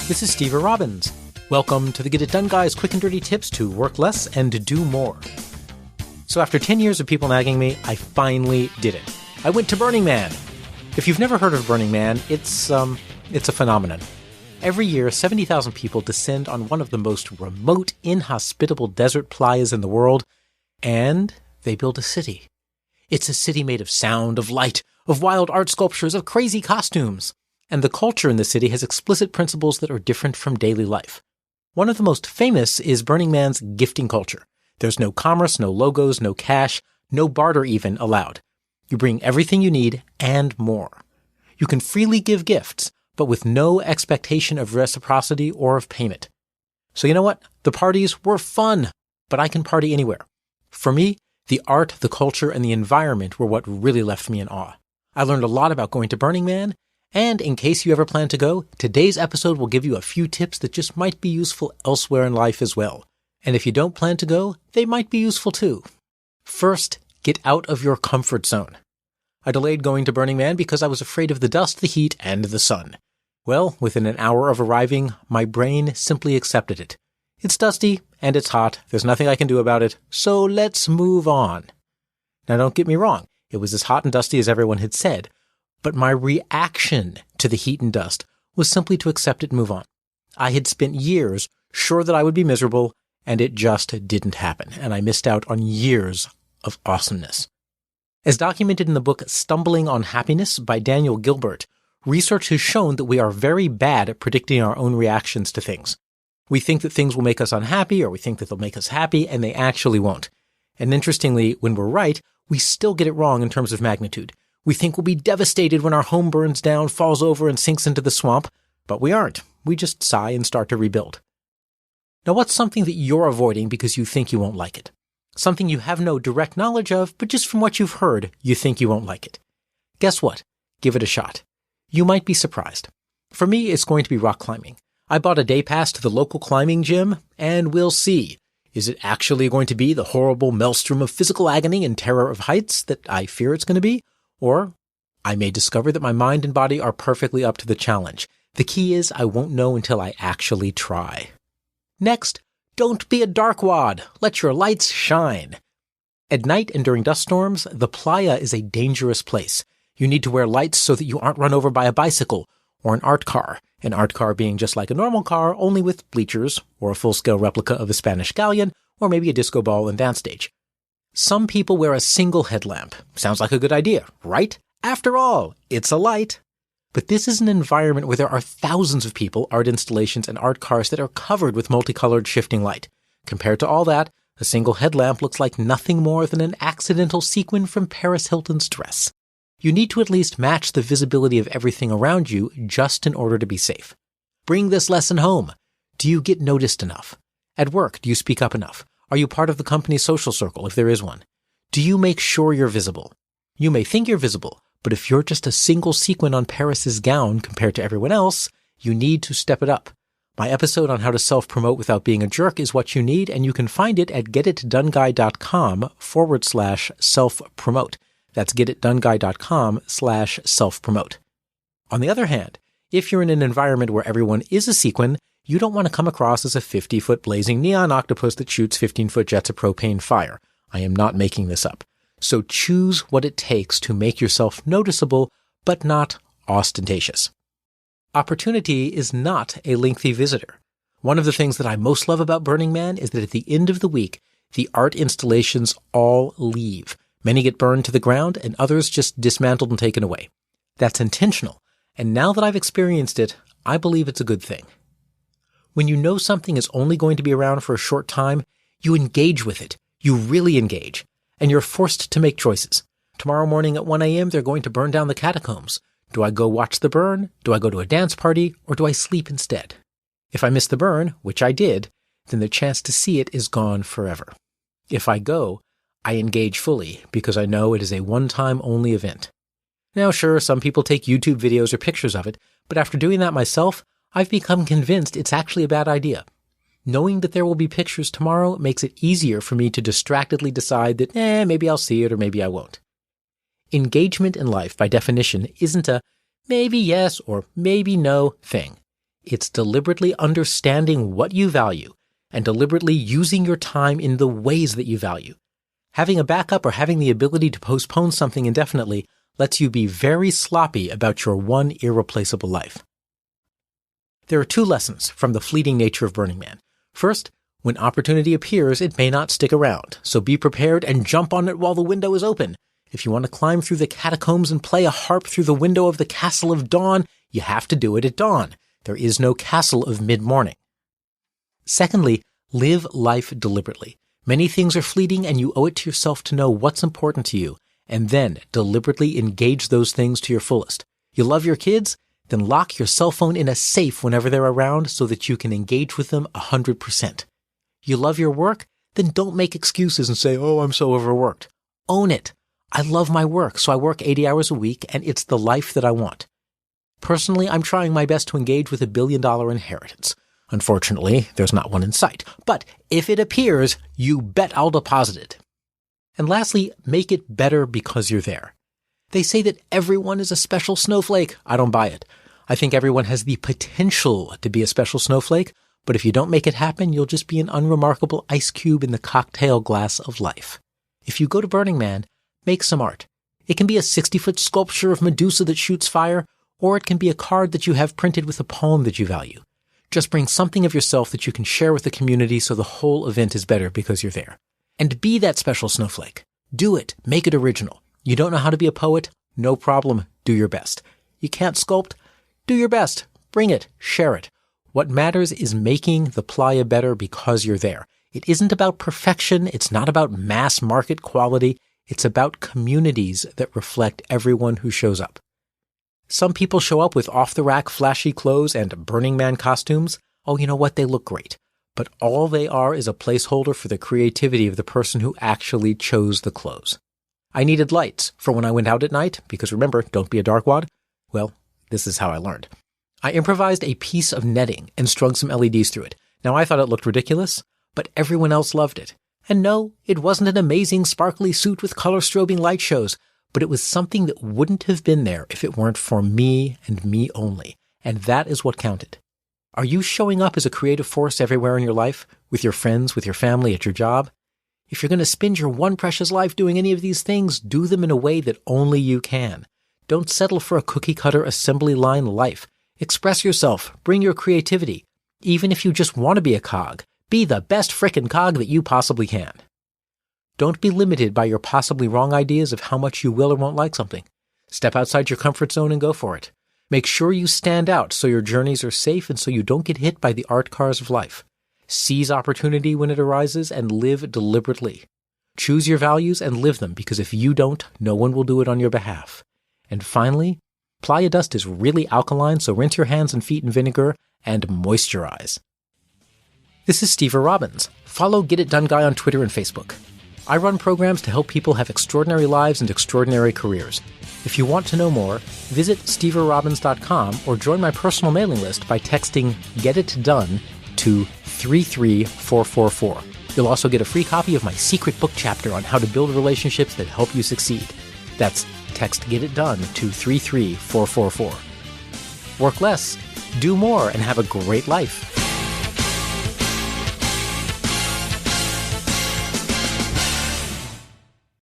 This is Steve Robbins. Welcome to the Get It Done Guys quick and dirty tips to work less and do more. So after 10 years of people nagging me, I finally did it. I went to Burning Man. If you've never heard of Burning Man, it's a phenomenon. Every year, 70,000 people descend on one of the most remote, inhospitable desert playas in the world, and they build a city. It's a city made of sound, of light, of wild art sculptures, of crazy costumes. And the culture in the city has explicit principles that are different from daily life. One of the most famous is Burning Man's gifting culture. There's no commerce, no logos, no cash, no barter even allowed. You bring everything you need and more. You can freely give gifts, but with no expectation of reciprocity or of payment. So you know what? The parties were fun, but I can party anywhere. For me, the art, the culture, and the environment were what really left me in awe. I learned a lot about going to Burning Man, and in case you ever plan to go, today's episode will give you a few tips that just might be useful elsewhere in life as well. And if you don't plan to go, they might be useful too. First, get out of your comfort zone. I delayed going to Burning Man because I was afraid of the dust, the heat, and the sun. Well, within an hour of arriving, my brain simply accepted it. It's dusty, and it's hot, there's nothing I can do about it, so let's move on. Now don't get me wrong, it was as hot and dusty as everyone had said, but my reaction to the heat and dust was simply to accept it and move on. I had spent years sure that I would be miserable, and it just didn't happen, and I missed out on years of awesomeness. As documented in the book Stumbling on Happiness by Daniel Gilbert, research has shown that we are very bad at predicting our own reactions to things. We think that things will make us unhappy, or we think that they'll make us happy, and they actually won't. And interestingly, when we're right, we still get it wrong in terms of magnitude. We think we'll be devastated when our home burns down, falls over, and sinks into the swamp, but we aren't. We just sigh and start to rebuild. Now, what's something that you're avoiding because you think you won't like it? Something you have no direct knowledge of, but just from what you've heard, you think you won't like it. Guess what? Give it a shot. You might be surprised. For me, it's going to be rock climbing. I bought a day pass to the local climbing gym, and we'll see. Is it actually going to be the horrible maelstrom of physical agony and terror of heights that I fear it's going to be? Or I may discover that my mind and body are perfectly up to the challenge. The key is I won't know until I actually try. Next, don't be a darkwad. Let your lights shine. At night and during dust storms, the playa is a dangerous place. You need to wear lights so that you aren't run over by a bicycle or an art car being just like a normal car, only with bleachers, or a full-scale replica of a Spanish galleon, or maybe a disco ball and dance stage. Some people wear a single headlamp. Sounds like a good idea, right? After all, it's a light. But this is an environment where there are thousands of people, art installations, and art cars that are covered with multicolored shifting light. Compared to all that, a single headlamp looks like nothing more than an accidental sequin from Paris Hilton's dress. You need to at least match the visibility of everything around you just in order to be safe. Bring this lesson home. Do you get noticed enough? At work, do you speak up enough? Are you part of the company's social circle, if there is one? Do you make sure you're visible? You may think you're visible, but if you're just a single sequin on Paris's gown compared to everyone else, you need to step it up. My episode on how to self-promote without being a jerk is what you need, and you can find it at getitdoneguy.com/self-promote. That's getitdoneguy.com/self-promote. On the other hand, if you're in an environment where everyone is a sequin, you don't want to come across as a 50-foot blazing neon octopus that shoots 15-foot jets of propane fire. I am not making this up. So choose what it takes to make yourself noticeable, but not ostentatious. Opportunity is not a lengthy visitor. One of the things that I most love about Burning Man is that at the end of the week, the art installations all leave. Many get burned to the ground, and others just dismantled and taken away. That's intentional, and now that I've experienced it, I believe it's a good thing. When you know something is only going to be around for a short time, you engage with it. You really engage. And you're forced to make choices. Tomorrow morning at 1 a.m., they're going to burn down the catacombs. Do I go watch the burn? Do I go to a dance party? Or do I sleep instead? If I miss the burn, which I did, then the chance to see it is gone forever. If I go, I engage fully because I know it is a one-time only event. Now sure, some people take YouTube videos or pictures of it, but after doing that myself, I've become convinced it's actually a bad idea. Knowing that there will be pictures tomorrow makes it easier for me to distractedly decide that, maybe I'll see it or maybe I won't. Engagement in life, by definition, isn't a maybe yes or maybe no thing. It's deliberately understanding what you value and deliberately using your time in the ways that you value. Having a backup or having the ability to postpone something indefinitely lets you be very sloppy about your one irreplaceable life. There are 2 lessons from the fleeting nature of Burning Man. First, when opportunity appears, it may not stick around, so be prepared and jump on it while the window is open. If you want to climb through the catacombs and play a harp through the window of the Castle of Dawn, you have to do it at dawn. There is no Castle of Mid-Morning. Secondly, live life deliberately. Many things are fleeting, and you owe it to yourself to know what's important to you, and then deliberately engage those things to your fullest. You love your kids? Then lock your cell phone in a safe whenever they're around so that you can engage with them 100%. You love your work? Then don't make excuses and say, oh, I'm so overworked. Own it. I love my work, so I work 80 hours a week, and it's the life that I want. Personally, I'm trying my best to engage with $1 billion inheritance. Unfortunately, there's not one in sight. But if it appears, you bet I'll deposit it. And lastly, make it better because you're there. They say that everyone is a special snowflake. I don't buy it. I think everyone has the potential to be a special snowflake, but if you don't make it happen, you'll just be an unremarkable ice cube in the cocktail glass of life. If you go to Burning Man, make some art. It can be a 60-foot sculpture of Medusa that shoots fire, or it can be a card that you have printed with a poem that you value. Just bring something of yourself that you can share with the community so the whole event is better because you're there. And be that special snowflake. Do it. Make it original. You don't know how to be a poet? No problem. Do your best. You can't sculpt? Do your best. Bring it. Share it. What matters is making the playa better because you're there. It isn't about perfection. It's not about mass market quality. It's about communities that reflect everyone who shows up. Some people show up with off-the-rack flashy clothes and Burning Man costumes. Oh, you know what? They look great. But all they are is a placeholder for the creativity of the person who actually chose the clothes. I needed lights for when I went out at night, because remember, don't be a darkwad. Well, this is how I learned. I improvised a piece of netting and strung some LEDs through it. Now, I thought it looked ridiculous, but everyone else loved it. And no, it wasn't an amazing sparkly suit with color strobing light shows, but it was something that wouldn't have been there if it weren't for me and me only. And that is what counted. Are you showing up as a creative force everywhere in your life? With your friends, with your family, at your job? If you're going to spend your one precious life doing any of these things, do them in a way that only you can. Don't settle for a cookie-cutter assembly line life. Express yourself. Bring your creativity. Even if you just want to be a cog, be the best frickin' cog that you possibly can. Don't be limited by your possibly wrong ideas of how much you will or won't like something. Step outside your comfort zone and go for it. Make sure you stand out so your journeys are safe and so you don't get hit by the art cars of life. Seize opportunity when it arises and live deliberately. Choose your values and live them, because if you don't, no one will do it on your behalf. And finally, playa dust is really alkaline, so rinse your hands and feet in vinegar and moisturize. This is Steve Robbins. Follow Get It Done Guy on Twitter and Facebook. I run programs to help people have extraordinary lives and extraordinary careers. If you want to know more, visit steverobbins.com or join my personal mailing list by texting Get It Done to 33444. You'll also get a free copy of my secret book chapter on how to build relationships that help you succeed. That's text Get It Done to 33444. Work less, do more, and have a great life.